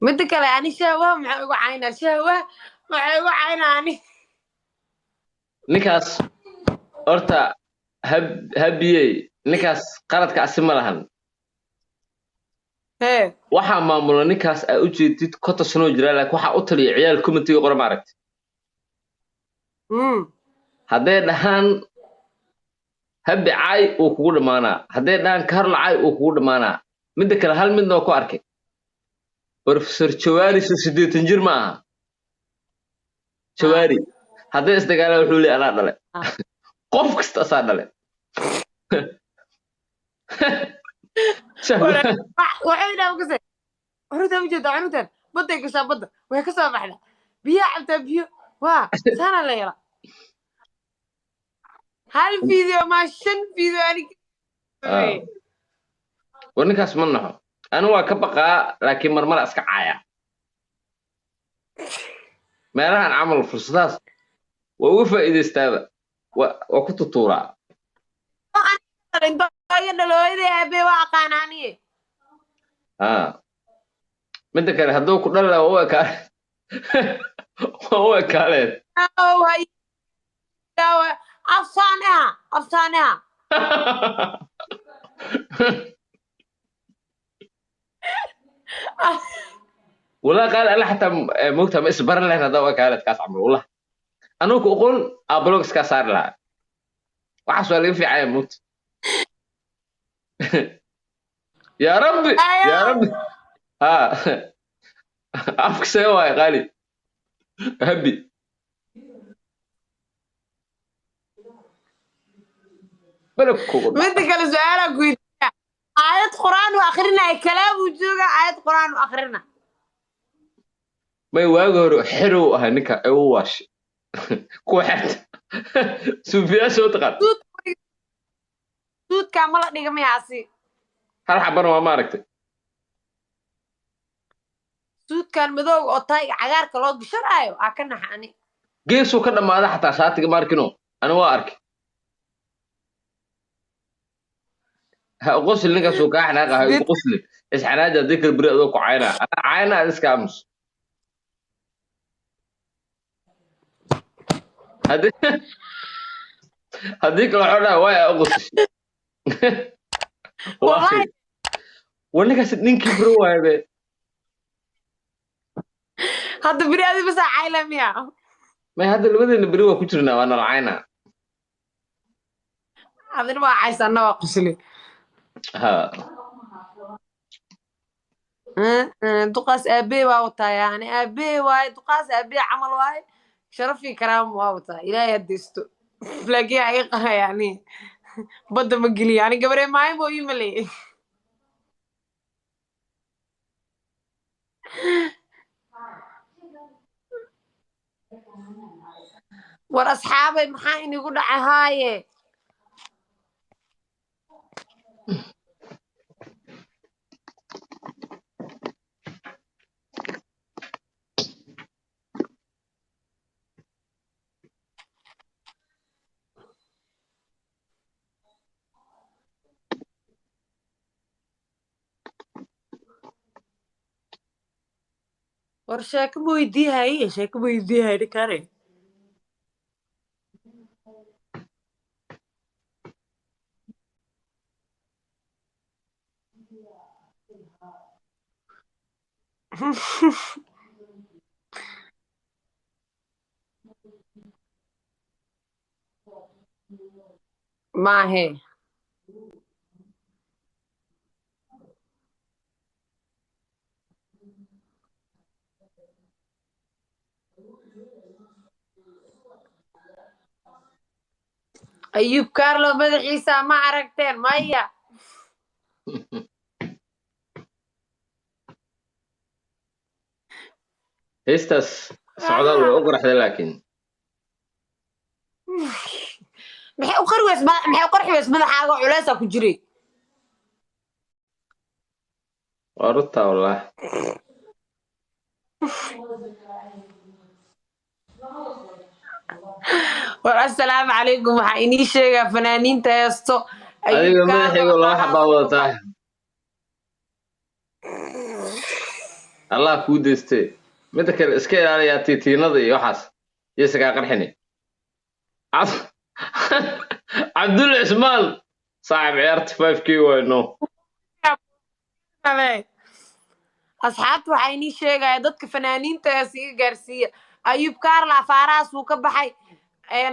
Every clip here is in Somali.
مدك يعني شهوة معه عينه شهوة معه عيناني ninkaas horta habiyey ninkaas qaladka asima lahan هي waxaa maamula ninkaas aa u jeedid kota sanoo jira laakiin waxaa u taliya ciyaal commentiga qora maaragti hadday dhahaan habbi caay uu kugu dhammaanaa hadday dhahaan karla caay uu kugu dhammaanaa midda kale hal mid noo ku arkay professor jawaari so 80 jir ma aha jawaari hadday isdagaalaan wuxuu leeyahay anaa dhale qof kasta asaa dhale وحيد أبو كسر عروتها مجد عروتها بدك كسر بدك وهي كسر بحنا بيا عبتها بيو وا سنة ليلة هل فيديو ما شن فيديو يعني war ninkaas ma naxo anigu waa ka baqaa laakiin marmar iska caaya meelahan camal fursadaas waa uga faa'iidaystaaba waa ku tutuuraa انت قاعد لو اذا ابي واقع اني midda kale hadduu ku dhalaa waa u ekaaleen او هي افصانها والله قال انا حتى موقتها ما اسبر لنا هذا وكالة كاس عمرو والله انا اقول ابلوكس كاس صار لها وحصل لي في عين موت يا ربي يا ربي ها افك سوا يا غالي هبي بلكو بدك السؤال اقول آيات قرآن واخرنا كلام وجوga آيات قرآن واخرنا ما يواجهوا حلو هنيك اواش كو حد سوفيا سو تقال سود كامل dhigamayaasi هل حبنا ما ماركت suudkan madow oo tay cagaarka loo gishanayo aa ka naxani geesu ka dhamaada xataa shaatiga markino ana waa arkay ha qosl ninka soo ka xanaaq ah qosl isxanaaja dikr bari adoo ku cayna ana cayna iska amus hadii kala xodaa way qosl wallahi wanagas ninkii bro waaye hadda bari adi bas caylamiya ما هذا اللي بدنا نبريه كترنا وانا رعينا adina waa caysana waa qosli ها duqaas aabee waa wataa yani aabee waaye duqaas aabee camal waaye sharafi karaam waa wataa ilaahay hadeysto laakiin ay qara yani badda ma geliyo yani gabaree maayo boo ii maleeyay war asxaabay maxaa inigu dhacay haaye war sheeko ma weydiihaye sheeko ma weydiihaye kare maahe ayub carlo madaxiisa ma aragteen maya هيستس سعودال وأقرح لكن maxay u qarxi weys madaxaaga culaysa ku jiray ورطة والله war assalaamu calaykum waxaa inii sheegaa fanaaniinta heesto adiga madaxayga loo xabaa wadataa allah kuu deystee midda kale iska ilaaliyaa tiitiinada iyo waxaas iyo isagaa qarxini cabdulla cismaan saaxib ciyaarta 5k wayno kale asxaabta waxaa inii sheegaya dadka fanaaniinta ee siga gaarsiiya ayuub kaarla afaarahaas wuu ka baxay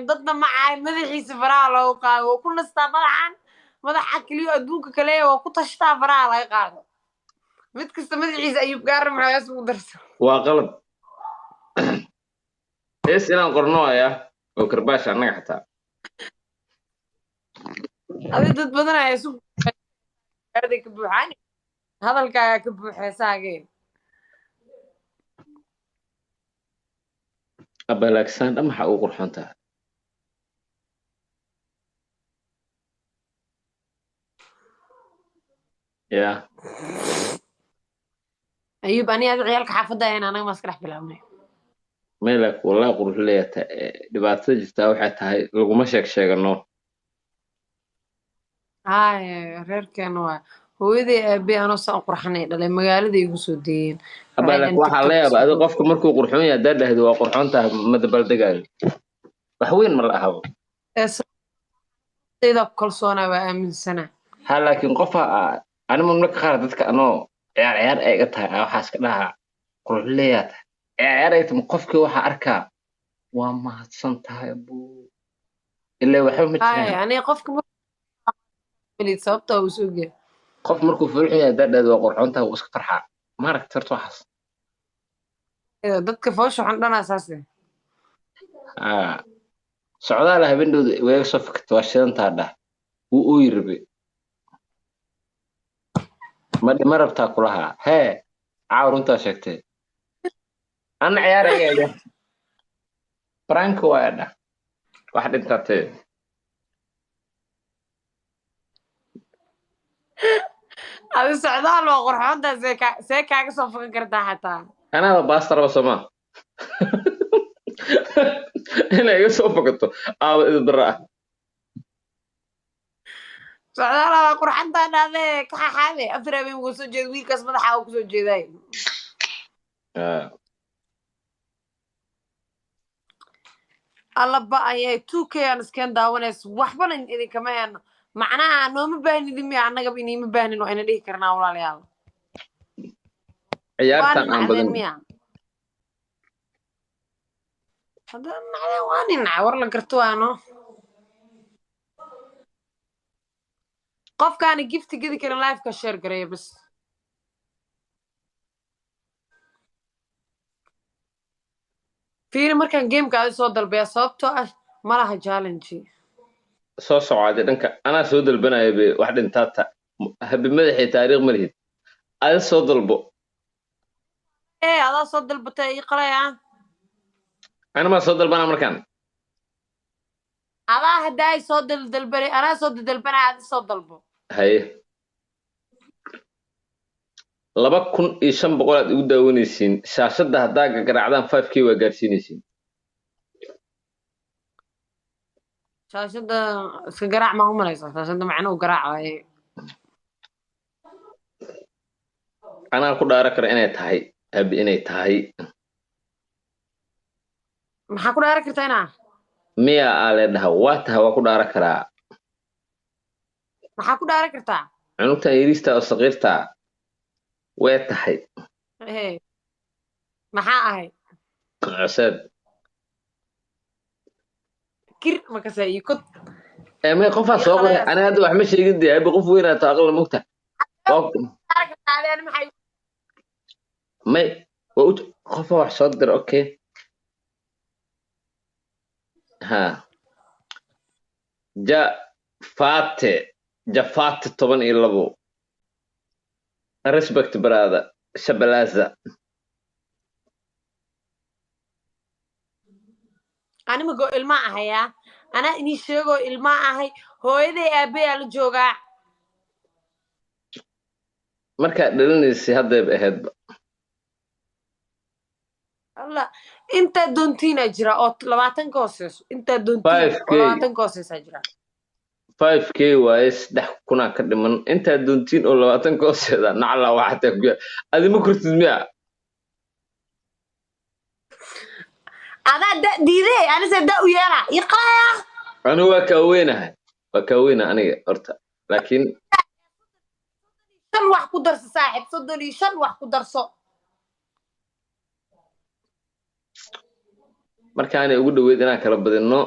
dadna macaay madaxiisa faraha loogu qaado wuu ku nastaa madaxa keliyo adduunka kaleeya waa ku tashtaa faraha laga qaado mid kasta madaxiisa ayuub kaarla maxaas ugu darsa waa qalad hees inaan qorno ayaa oo karbaash annaga xataa adi dad badan ayaa isu ka buuxaan hadalkaaga ka buuxeesaageen abalaagsan dhan maxaa ugu qurxoon tahay ya ayuub ani adi ciyaalka xaafadda ahayn anaga maska dhex bilaabnay meelak wallahi qurux leeyahay dhibaatada jirtaa waxay tahay laguma sheegano haye reerkeena waa hooyaday aabbe anoo saan qurxanay dhalay magaalada igu soo deeyeen abalak waxaa la yaaba adi qofka markuu qurxoon yahay haddaad dhahdo waa qurxoon tahay madabaldegaayo wax weyn ma la ahabo sayda kalsoonaa waa aaminsana ha laakiin qofa anima marka qaar dadka anoo ciyaar ay iga tahay waxaa iska dhahaa qurux leeyaa tahay ciyaar ay tama qofkii waxaa arkaa waa mahadsan tahay buu ilaa waxba ma haye jiraan ani qofka sababta uu soo geey qof markuu furuxun yahay haddaad dhahdo waa qurxoon tahay wuu iska farxaa ma aragti horta waxaas dadka foosha waxaan dhanaa saase socdaala habendhowda weega soo fikirta waa shidantaa dhah wuu ooyi rabe ma rabtaa kulahaa hee caaw runtaa sheegtee anna ciyaar ayaga branka waa dhah wax dhintatee adi socdaal waa qurxoontaa see kaaga soo fogan kartaa xataa anaaba baastaraba somaa inay iga soo fogato aaba idibdara ah socdaala waa qurxantaa dhahde ka xaxaade afar habeen uga soo jeeda wiilkaas madaxa uu kusoo jeeday allaba ayay 2k aan iskeen daawanays waxbana idinkama heeno macnaha nooma baahnidin miya annagaba iniima baahnin oo ayna dhihi karnaa walaalayaal ciyaartan aan badan miya haddaan nacdeen waa nin nacay war la garto waano qofkaana gifti gedi karin lifeka share gareeya bas fiiri markaan gameka adi soo dalbaya sababtoo ah malaha challenge soo socaaday dhanka anaa soo dalbanaya be wax dhintaata habi madaxii taariikh ma lihid adi soo dalbo adaa soo dalbatay ii qalaya anamaa soo dalbanaa markaan adaa haddaay soo dalbanay anaa soo dalbanaya adi soo dalbo haye 2,500 aad igu daawanaysiin shaashadda haddaa garaacdaan 5k waa gaarsiinaysiin shaashadda iska garaac maa u malaysa shaashadda macna u garaac waaye anaa ku dhaara kara inay tahay habi inay tahay maxaa ku dhaara kartaa inaa miya aa leedhaha waa tahay waa ku dhaara karaa maxaa ku dhaara kartaa cunugtan yariista oo saqiirta way tahay maxaa ahay coseed kir makasa iyo kod may qofaa soo qoray aniga hadda wax ma sheegin dee abi qof weynaa taa aqla mogta may qofaa wax soo dira okay ha jafate 12 respect brother shabalaza animago ilma ahaya anaa inii sheegoo ilma ahay hooyaday aabayaa la joogaa markaad dhalinaysay haddayba ahaydba alla intaa doontiinaa jira oo 20 ka hooseyso intaa doontiin oo 20 ka hooseysaa jira 5k waaye 3,000 ka dhiman intaa doontiin oo 20 ka hooseeda nacla waxataa ku adi ma kurtid miya adaa da diiday anise da u yeela iqaya anigu waa ka weynahay aniga horta laakiin shan wax ku darso saaxib 35 wax ku darso markaanay ugu dhaweyd inaan kala badino